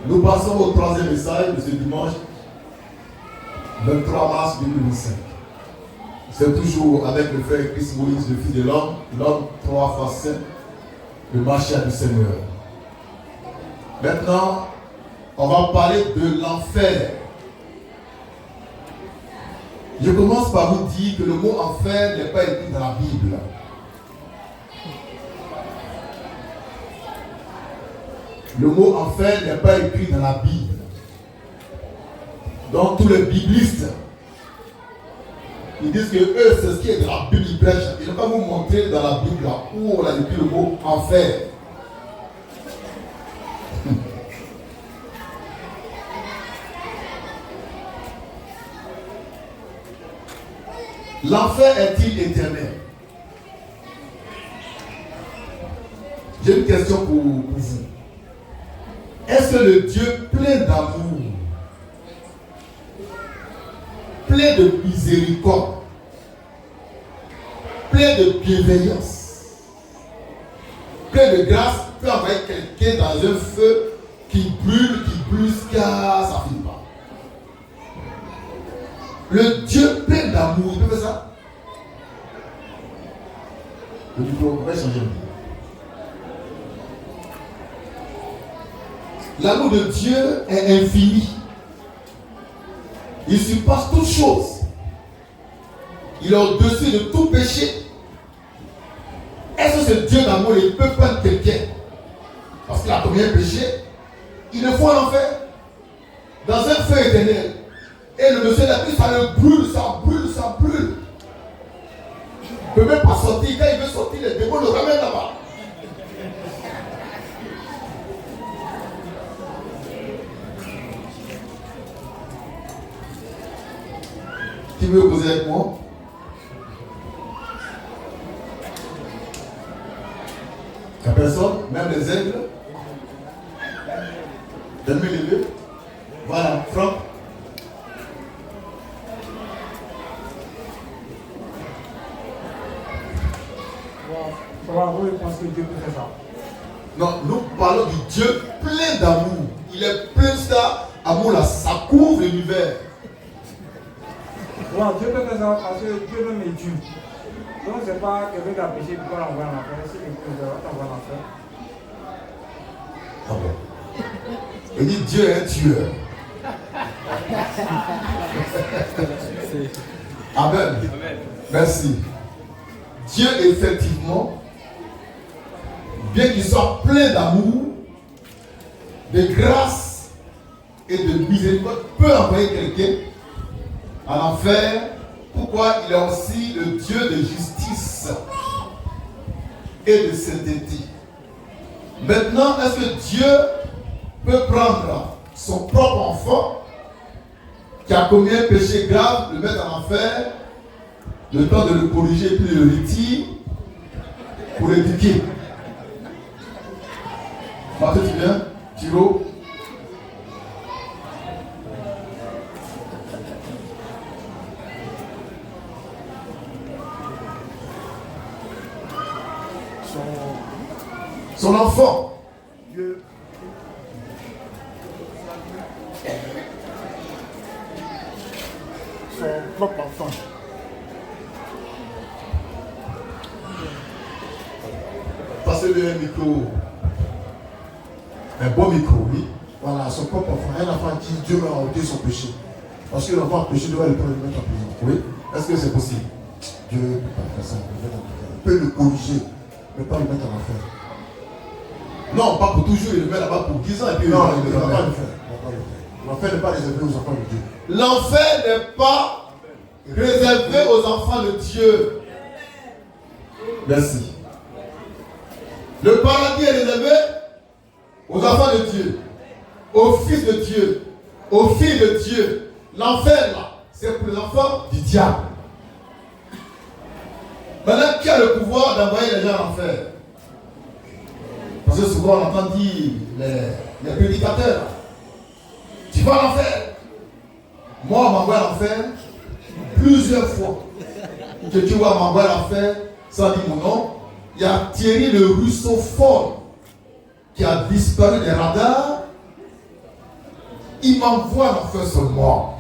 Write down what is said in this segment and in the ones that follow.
Nous passons au troisième message de ce dimanche 23 mars 2025. C'est toujours avec le frère Chris Moïse, le Fils de l'homme 3 fois saint, le marché du Seigneur. Maintenant, on va parler de l'enfer. Je commence par vous dire que le mot enfer n'est pas écrit dans la Bible. Le mot enfer n'est pas écrit dans la Bible. Donc tous les biblistes, ils disent que eux, c'est ce qui est dans la Bible, ils prêchent. Ils ne vont pas vous montrer dans la Bible là, où on a écrit le mot enfer. L'enfer est-il éternel? J'ai une question pour vous. Est-ce que le Dieu plein d'amour, plein de miséricorde, plein de bienveillance, plein de grâce peut envoyer quelqu'un dans un feu qui brûle jusqu'à ça finit pas? Le Dieu plein d'amour, il peut faire ça? Le micro, on va changer. L'amour de Dieu est infini. Il surpasse toutes choses. Il est au-dessus de tout péché. Est-ce que ce Dieu d'amour, il peut prendre quelqu'un parce qu'il a commis un péché? Il le faut en enfer, dans un feu éternel. Et le monsieur l'a pris, ça le brûle, ça brûle, ça brûle. Il ne peut même pas sortir. Quand il veut sortir, les démons le ramènent là-bas. Qui veut causer avec moi? Il n'y a personne, même les aigles. Donne-moi les deux. Voilà, Franck. Vous pensez que Dieu peut faire ça? Non, nous parlons du Dieu plein d'amour. Il est plein de ça. Amour là, ça couvre l'univers. Ouais, Dieu peut faire ça parce que Dieu même est Dieu. Donc c'est pas quelqu'un qui a péché pour l'envoyer en enfer. Si quelqu'un t'envoie en enfer. Ah bon? Il dit Dieu est un tueur. Amen. Merci. Dieu, effectivement, bien qu'il soit plein d'amour, de grâce et de miséricorde, peut envoyer quelqu'un en enfer. Pourquoi? Il est aussi le Dieu de justice et de sainteté. Maintenant, est-ce que Dieu peut prendre son propre enfant qui a commis un péché grave, le mettre en enfer, le temps de le corriger, puis le retire pour l'éduquer? Mathieu, tu viens? Thiro? Son enfant. Dieu. Son propre enfant. Passez-le un micro. Un bon micro, oui. Voilà, son propre enfant. Un enfant qui Dieu m'a ôté son péché. Parce que l'enfant a péché, doit le prendre et le mettre en prison. Oui. Est-ce que c'est possible? Dieu ne peut pas faire ça. Il peut le corriger, mais pas le mettre en enfer. Non, pas pour toujours, il le met là-bas pour 10 ans et puis Non, il ne va va pas le faire. L'enfer n'est pas réservé aux enfants de Dieu. L'enfer n'est pas réservé aux enfants de Dieu. Merci. Le paradis est réservé aux enfants de Dieu, aux fils de Dieu, aux filles de Dieu. L'enfer là, c'est pour les enfants du diable. Maintenant, qui a le pouvoir d'envoyer les gens en enfer? Parce que souvent on entend dire les prédicateurs, tu vas à l'enfer. Moi, on m'envoie à l'enfer plusieurs fois. Que tu vois m'envoyer à l'enfer sans dire mon nom. Il y a Thierry le russophobe qui a disparu des radars il m'envoie en enfer seulement.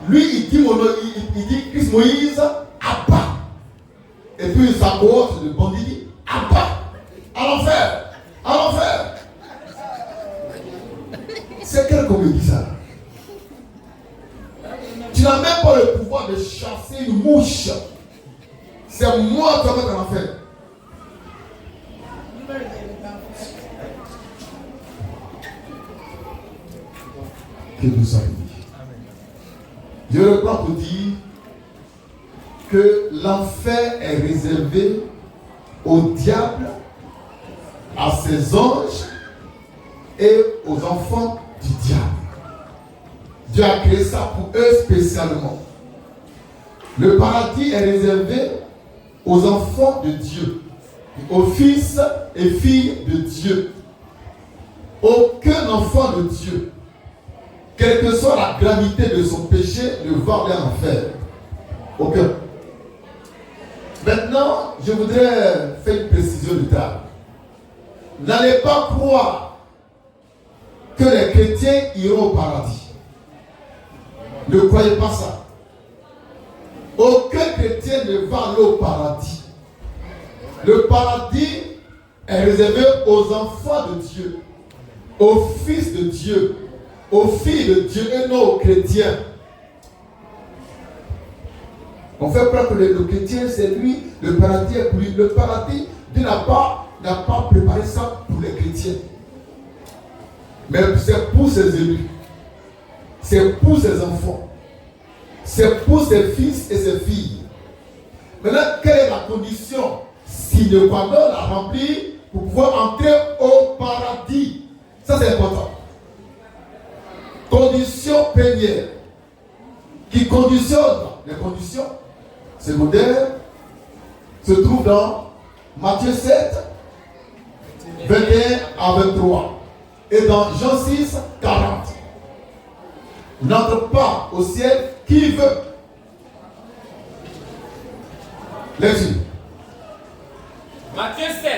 Lui, il dit Christ Moïse, Abba. Et puis sa cohorte de bandits dit, Abba, à l'enfer, à l'enfer. C'est quel qu'on me dit ça? Tu n'as même pas le pouvoir de chasser une mouche. C'est moi qui vais mettre en enfer. Que nous sommes dit. Je reprends pour dire que l'enfer est réservé au diable, à ses anges et aux enfants du diable. Dieu a créé ça pour eux spécialement. Le paradis est réservé aux enfants de Dieu, aux fils et filles de Dieu. Aucun enfant de Dieu, quelle que soit la gravité de son péché, ne va aller en enfer. Aucun. Maintenant, je voudrais faire une précision du tard. N'allez pas croire que les chrétiens iront au paradis. Ne croyez pas ça. Aucun chrétien ne va aller au paradis. Le paradis est réservé aux enfants de Dieu, aux fils de Dieu, aux filles de Dieu et non aux chrétiens. On fait peur que le chrétien, c'est lui, le paradis est pour lui. Le paradis, Dieu n'a pas préparé ça pour les chrétiens. Mais c'est pour ses élus. C'est pour ses enfants. C'est pour ses fils et ses filles. Maintenant, quelle est la condition sine qua non à remplir pour pouvoir entrer au paradis? Ça, c'est important. Condition première qui conditionne les conditions secondaires se trouve dans Matthieu 7, 21 à 23 et dans Jean 6, 40. N'entre pas au ciel qui veut. Lecture. Matthieu 7.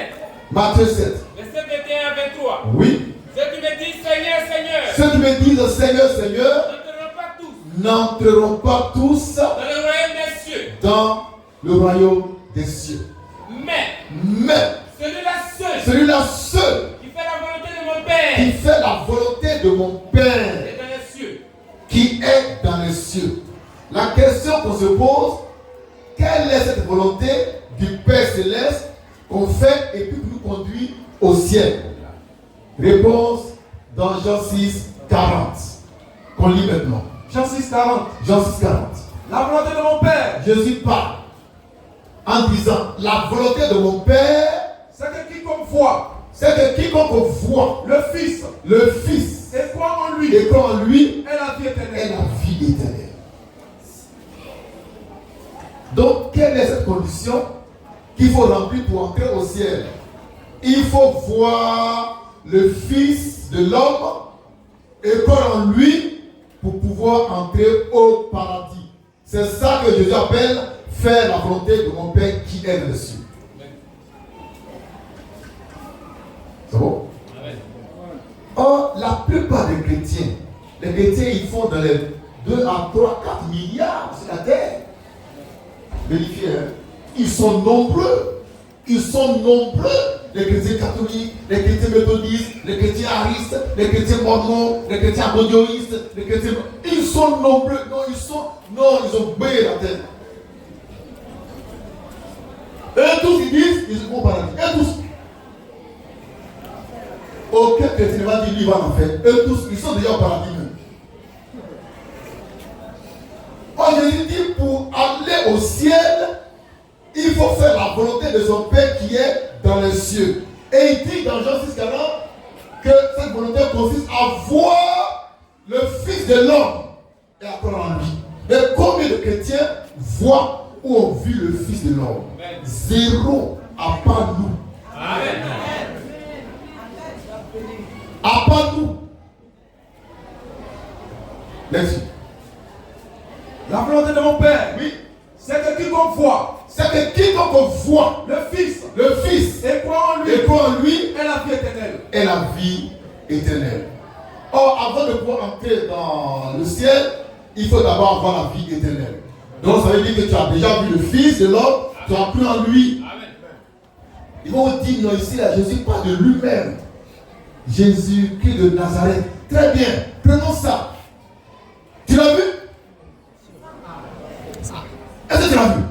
Matthieu 7. Verset 21 à 23. Oui. Ceux qui me disent Seigneur, Seigneur. Ceux qui me disent Seigneur, Seigneur, n'entreront pas tous n'entreront pas tous dans le royaume des cieux. dans le royaume des cieux. Mais celui-là seul qui fait la volonté de mon Père, qui fait la volonté de mon Père, est dans les cieux. qui est dans les cieux. La question qu'on se pose, quelle est cette volonté du Père Céleste qu'on fait et puis qui nous conduit au ciel? Réponse dans Jean 6, 40. Qu'on lit maintenant. Jean 6, 40. Jean 6, 40. La volonté de mon Père, Jésus parle en disant, la volonté de mon Père, c'est que quiconque voit c'est que quiconque voit le Fils et croit en lui et croit en lui est la vie est éternelle. la vie éternelle. Donc, quelle est cette condition qu'il faut remplir pour entrer au ciel? Il faut voir le Fils de l'homme et croire en lui pour pouvoir entrer au paradis. C'est ça que Jésus appelle faire la volonté de mon Père qui est dans les cieux. C'est bon? Or, la plupart des chrétiens, les chrétiens, ils font dans les 2 à 3, 4 milliards sur la terre. Vérifiez, hein? Ils sont nombreux. Ils sont nombreux. Les chrétiens catholiques, les chrétiens méthodistes, les chrétiens aristes, les chrétiens mormons, les chrétiens abondioïstes, les chrétiens... Ils sont nombreux. Ils ont oublié la terre. Et tous, ils disent, ils vont au paradis. Et tous. Aucun chrétien ne va dire, il va en enfer. Eux tous, ils sont déjà au paradis même. Or, Jésus dit, pour aller au ciel, il faut faire la volonté de son Père qui est dans les cieux. Et il dit dans Jean 6, 40 que cette volonté consiste à voir le Fils de l'homme et à croire en lui. Mais combien de chrétiens voient ou ont vu le Fils de l'homme? Zéro, à part nous. Amen. À part nous. Merci. La volonté de mon Père, Oui. c'est que quiconque voit C'est que quiconque voit le Fils le Fils et croit en lui et croit en lui est la vie éternelle. est la vie éternelle. Or, avant de pouvoir entrer dans le ciel, il faut d'abord avoir la vie éternelle. Donc, ça veut dire que tu as déjà vu le Fils de l'homme, tu as cru en lui. Ils vont dire, non, ici, là, Jésus parle de lui-même. Jésus-Christ de Nazareth. Très bien, prenons ça. Tu l'as vu? Est-ce que tu l'as vu?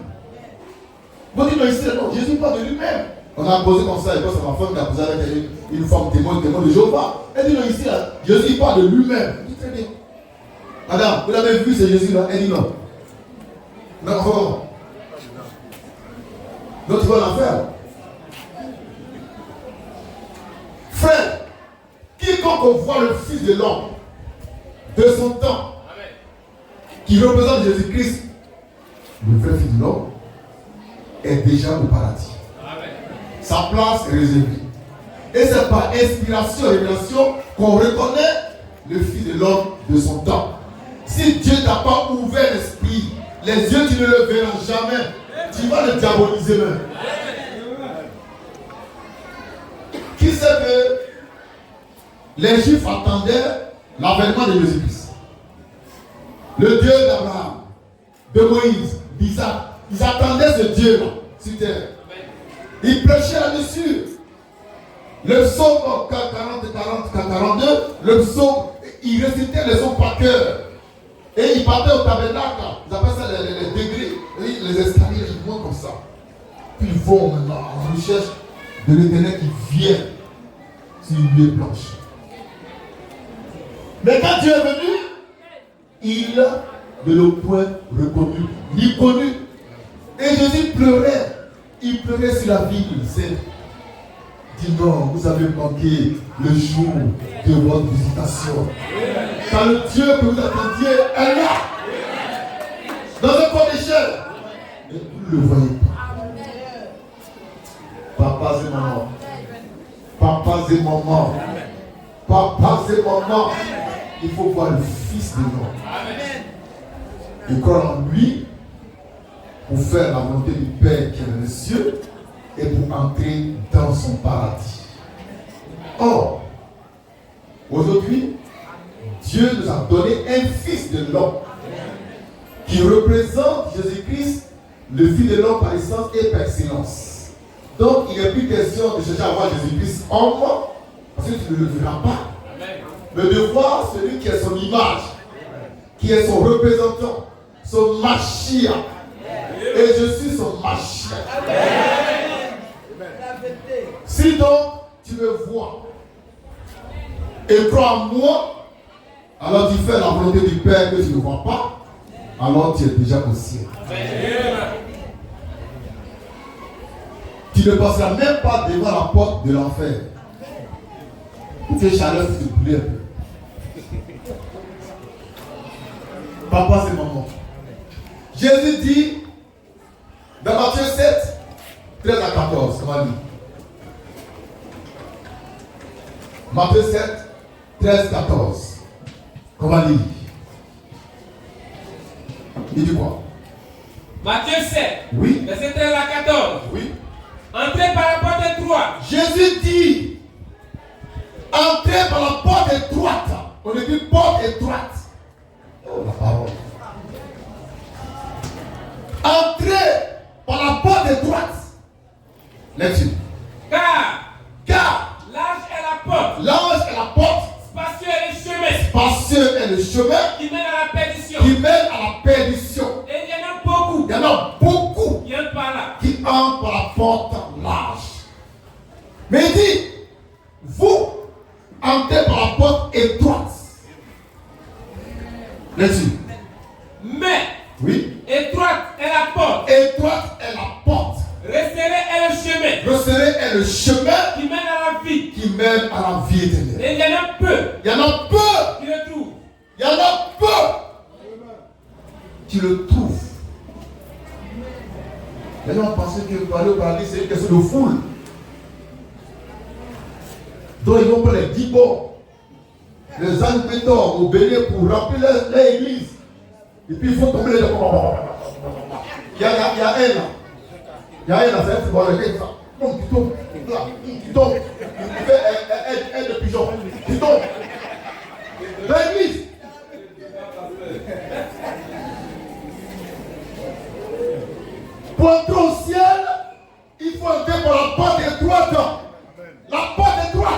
Ils vont dire, non, ici, là, non, Jésus parle de lui-même. On a posé comme ça, et puis c'est ma femme qui a posé avec une femme témoin de Jéhovah. Elle dit, non, ici, là, Jésus parle de lui-même. Je dis, très bien. Madame, vous l'avez vu, c'est Jésus là? Elle dit non. Non. Donc tu vas l'en faire. Frère, quiconque voit le Fils de l'homme de son temps, qui représente Jésus-Christ, le vrai Fils de l'homme, est déjà au paradis. Sa place est réservée. Et c'est par inspiration et révélation qu'on reconnaît le Fils de l'homme de son temps. Si Dieu t'a pas ouvert l'esprit, les yeux, tu ne le verras jamais. Tu vas le diaboliser même. Qui sait que les Juifs attendaient l'avènement de Jésus-Christ? Le Dieu d'Abraham, de Moïse, d'Isaac. Ils attendaient ce Dieu-là sur terre. Ils prêchaient là-dessus. Le psaume 42, le psaume, ils récitaient les sons par cœur. Et ils partaient au tabernacle, ils appellent ça les degrés, les escaliers, ils montent comme ça. Puis ils vont maintenant en recherche de l'Éternel qui vient sur une nuée blanche. Mais quand Dieu est venu, il ne l'a point reconnu, ni connu. Et Jésus pleurait, il pleurait sur la ville. Il dit non, vous avez manqué le jour de votre visitation. Car le Dieu que vous attendiez est là, dans un corps de chair. Et vous ne le voyez pas. Papas et mamans, papas et mamans, papas et mamans, il faut voir le Fils de l'homme. Et croire en lui pour faire la volonté du Père qui est dans les cieux et pour entrer dans son paradis. Or, aujourd'hui, Dieu nous a donné un Fils de l'homme qui représente Jésus-Christ, le Fils de l'homme par essence et par excellence. Donc, il n'est plus question de chercher à voir Jésus-Christ homme, parce que tu ne le verras pas. Mais de voir celui qui est son image, qui est son représentant, son Mashiach. Et je suis son Mashiach. Si donc tu me vois et crois en moi, alors tu fais la volonté du Père que tu ne vois pas, alors tu es déjà au ciel. Tu ne passeras même pas devant la porte de l'enfer. Tu es chaleur, tu te plais un peu. Papa, c'est maman. Jésus dit dans Matthieu 7, 13 à 14, comment dit? Matthieu 7, 13, 14. Comment dit? Il dit quoi? Matthieu 7, oui. Verset 13 à 14. Oui. Entrez par la porte étroite. Jésus dit, entrez par la porte étroite. On dit porte étroite. Oh, la parole. Entrez par la porte étroite. Lecture. Car large est la porte. Large est la porte. Spacieux est le chemin. Spacieux est le chemin. Qui mène à la perdition. Qui mène à la perdition. Et il y en a beaucoup. Il y en a beaucoup. Qui entrent par là. Qui entrent par la porte large. Mais il dit, vous entrez par la porte étroite. Lecture. Mais oui. Étroite est la porte. Étroite est la porte. Resserré est le chemin. Resserré est le chemin qui mène à la vie. Qui mène à la vie éternelle. Et il y en a peu. Il y en a peu. Qui le trouvent. Il y en a peu. Qui le trouvent. Les gens pensaient que pour aller au paradis, c'est une question de foule. Donc ils vont prendre les 10 bords. Les ânes béton au bélier pour remplir l'église. Et puis il faut tomber les gens. Il y a un là. Il y a un là, c'est un footballeur qui ça. Donc qui tombe. Là, qui tombe. Il fait aide de pigeon. Qui tombe. Pour entrer au ciel, il faut entrer par la porte étroite. La porte étroite.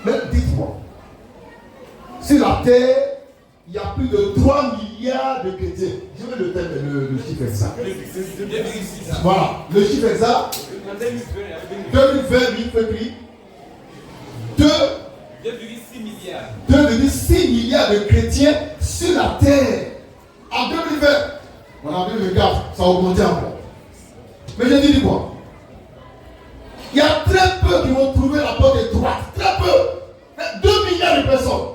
Mais dites-moi, sur la terre, il y a plus de 3 milliards de chrétiens. Je veux le chiffre exact. Voilà, le chiffre exact. 2020, il faut écrire 2,6 milliards. 2,6 milliards de chrétiens sur la terre. En 2020, on a vu le gars, ça a augmenté encore. Mais je dis quoi? Il y a très peu qui vont trouver la porte étroite. Très peu. 2 milliards de personnes.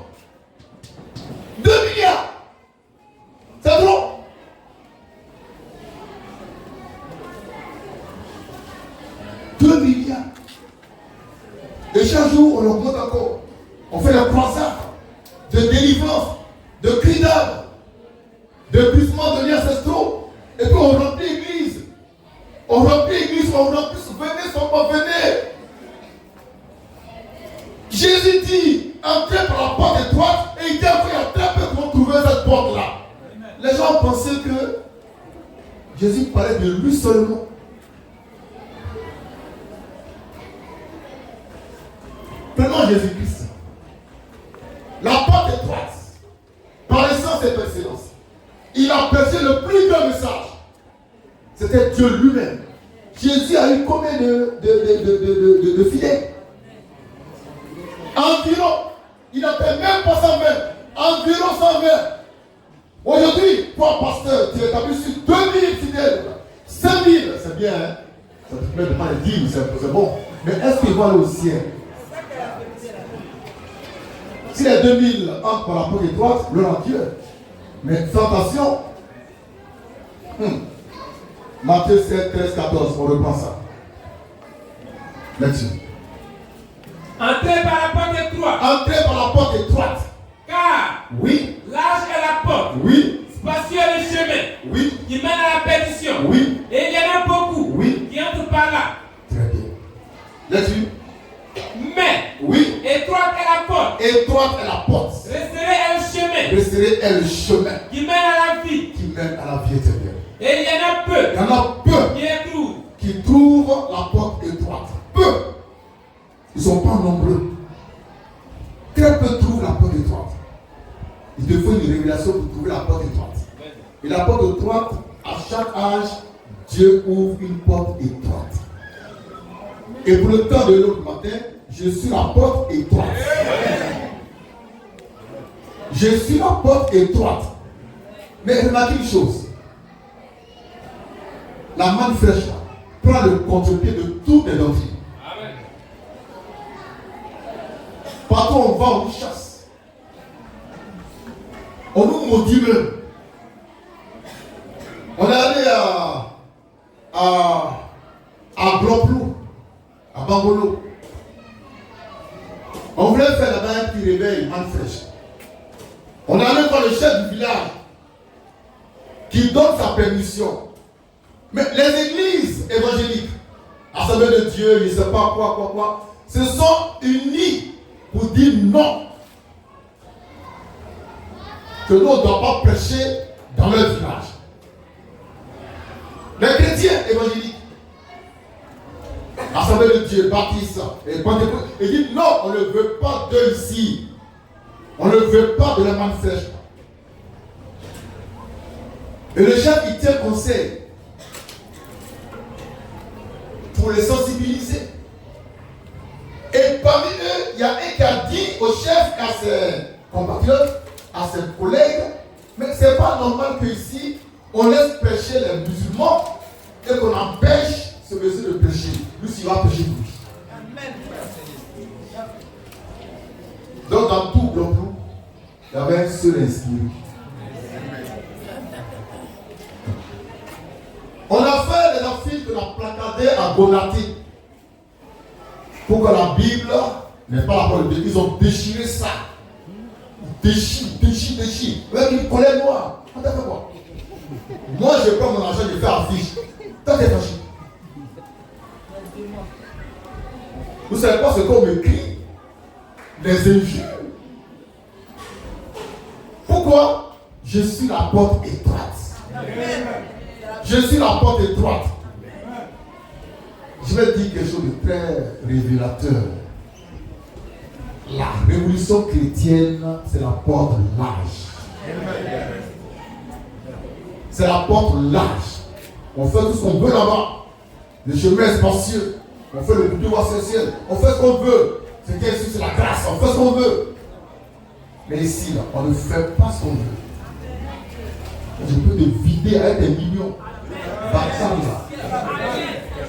2 milliards. C'est trop. Milliards. Et chaque jour, on augmente encore. On fait la croissance de délivrance, de cris d'âme, de puissement de liens ancestraux. Et puis on remplit l'église. On remplit l'église, on remplit, venez, sont pas venez. Jésus dit, entrez par la porte étroite, et il dit après, il y a très peu qui vont trouver cette porte-là. Les gens pensaient que Jésus parlait de lui seulement. Prenons Jésus-Christ. La porte étroite, par essence et par excellence, il a prêché le plus grand message. C'était Dieu lui-même. Jésus a eu combien de fidèles? Environ, il n'était même pas 120, environ 120. Aujourd'hui, toi, pasteur, tu établis sur 2000 fidèles, 5000, c'est bien, hein? Ça te plaît de pas les dire, c'est bon. Mais est-ce qu'ils vont aller au ciel? Si les 2000 entrent par la porte étroite, gloire à Dieu. Mais fais attention. Matthieu 7, 13, 14, on reprend ça. Là-dessus. Entrez par la porte étroite. Entrez par la porte étroite. Car oui, large est la porte. Oui. Spacieux est le chemin. Oui. Qui mène à la perdition. Oui. Et il y en a beaucoup. Oui. Qui entrent par là. Très bien. Là-dessus. Mais oui, étroite est la porte. Étroite est la porte. Resserré est le chemin. Resserré est le chemin. Qui mène à la vie. Qui mène à la vie éternelle. Et il y en a peu. Il y en a peu. Qui trouvent la porte étroite. Peu. Ils ne sont pas nombreux. Très peu trouvent la porte étroite. Il te faut une révélation pour trouver la porte étroite. Et la porte étroite, à chaque âge, Dieu ouvre une porte étroite. Et pour le temps de l'autre matin, je suis la porte étroite. Je suis la porte étroite. Mais remarquez une chose. La manne fraîche prend le contre-pied de toutes les doctrines. Partout où on va, on nous chasse. On nous maudit même. On est allé à Blanc-Plou, à Bangolo. On voulait faire là-bas un petit réveil, manne fraîche. On est allé voir le chef du village qui donne sa permission. Mais les églises évangéliques, Assemblée de Dieu, je ne sais pas quoi, se sont unis pour dire non. Que nous ne devons pas prêcher dans leur village. Les chrétiens évangéliques, Assemblée de Dieu, baptiste et Pentecôte, ils disent non, on ne veut pas d'eux ici. On ne veut pas de la manne fraîche. Et le chef, il tient conseil pour les sensibiliser. Et parmi eux, il y a un qui a dit au chef, à ses compatriotes, à ses collègues, mais ce n'est pas normal qu'ici, on laisse prêcher les musulmans et qu'on empêche ce monsieur de prêcher. Lui, il va prêcher pour lui. Amen. Donc, dans tout Blanc-Plou, il y avait un seul inspiré. On a fait des affiches de la placardée à Bonati pour que la Bible n'est pas la parole de Dieu. Ils ont déchiré ça. Déchire. Avec une colère noire. On t'a fait quoi? Moi, je prends mon argent, je fais affiche. Toi, t'es fâché. Vous ne savez pas ce qu'on m'écrit? Des injures. Pourquoi? Je suis la porte étroite. Je suis la porte étroite. Je vais dire quelque chose de très révélateur. La révolution chrétienne, c'est la porte large. C'est la porte large. On fait tout ce qu'on veut là-bas. Le chemin est spacieux. On fait le pouvoir ciel. On fait ce qu'on veut. C'est bien sûr, c'est la grâce. On fait ce qu'on veut. Mais ici, là, on ne fait pas ce qu'on veut. Je peux te vider avec des millions. Baptême là.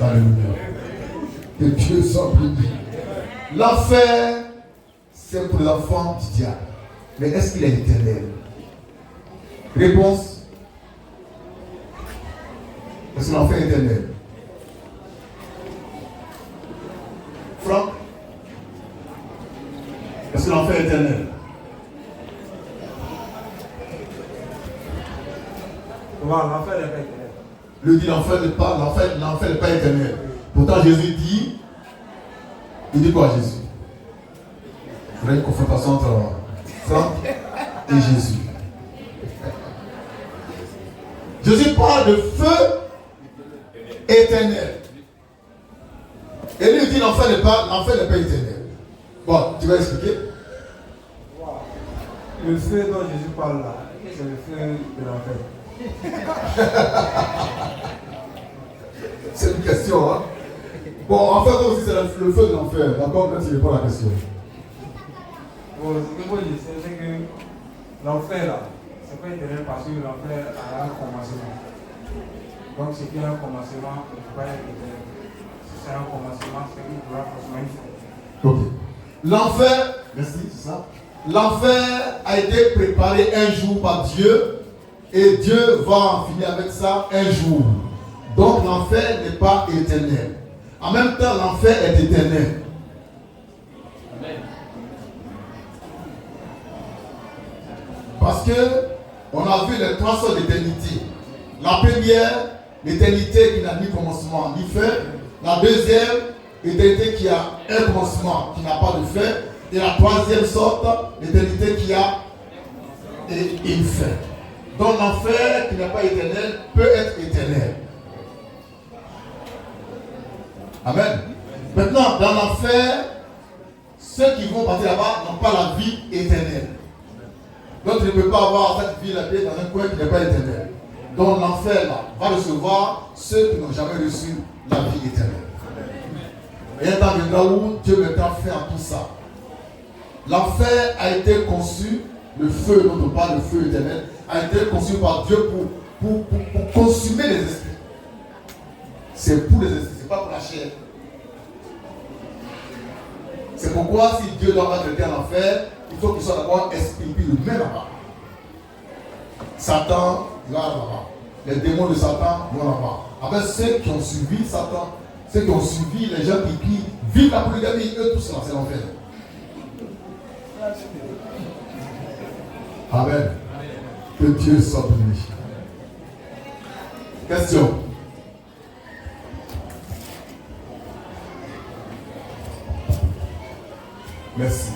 Alléluia. Que Dieu soit béni. L'enfer, c'est pour les enfants du diable. Mais est-ce qu'il est éternel? Réponse. Est-ce que l'enfer est éternel? Franck? Est-ce que l'enfer est éternel? L'enfer n'est pas éternel. Le dit l'enfer n'est pas éternel. Pourtant Jésus dit, il dit quoi Jésus? Il y a une confrontation entre Franck et Jésus. Jésus parle de feu éternel. Et lui dit l'enfer n'est pas éternel. Bon, tu vas expliquer? Le feu dont Jésus parle là, c'est le feu de l'enfer. C'est une question, hein? Bon, en fait, aussi, c'est le feu de l'enfer. D'accord? Même si je réponds à la question. Bon, ce que moi je sais, c'est que l'enfer là, c'est pas éternel parce que l'enfer a un commencement. Donc, ce qui a un commencement, il ne peut pas être éternel. Si c'est un commencement, c'est qu'il pourra forcément une fin. Ok. L'enfer, merci, c'est ça. L'enfer a été préparé un jour par Dieu et Dieu va en finir avec ça un jour. Donc l'enfer n'est pas éternel. En même temps, l'enfer est éternel. Amen. Parce que on a vu les trois sortes d'éternité. La première, l'éternité qui n'a ni commencement ni fin. La deuxième, l'éternité qui a un commencement, qui n'a pas de fin. Et la troisième sorte, l'éternité qui a une fin. Donc l'enfer qui n'est pas éternel peut être éternel. Amen. Maintenant, dans l'enfer, ceux qui vont partir là-bas n'ont pas la vie éternelle. Donc tu ne peux pas avoir cette vie là-bas dans un coin qui n'est pas éternel. Donc l'enfer là va recevoir ceux qui n'ont jamais reçu la vie éternelle. Et un temps viendra où Dieu mettra fin à tout ça. L'enfer a été conçu, le feu dont on parle, le feu éternel, a été conçu par Dieu pour consumer les esprits. C'est pour les esprits, c'est pas pour la chair. C'est pourquoi si Dieu doit mettre quelqu'un en enfer, il faut qu'il soit d'abord esprit, puis le met là-bas. Satan, il va là-bas. Les démons de Satan vont là-bas. Avec ceux qui ont suivi Satan, ceux qui ont suivi les gens qui vivent la polygamie, eux tous là, c'est l'enfer. Amen. Que Dieu soit béni. Question. Merci.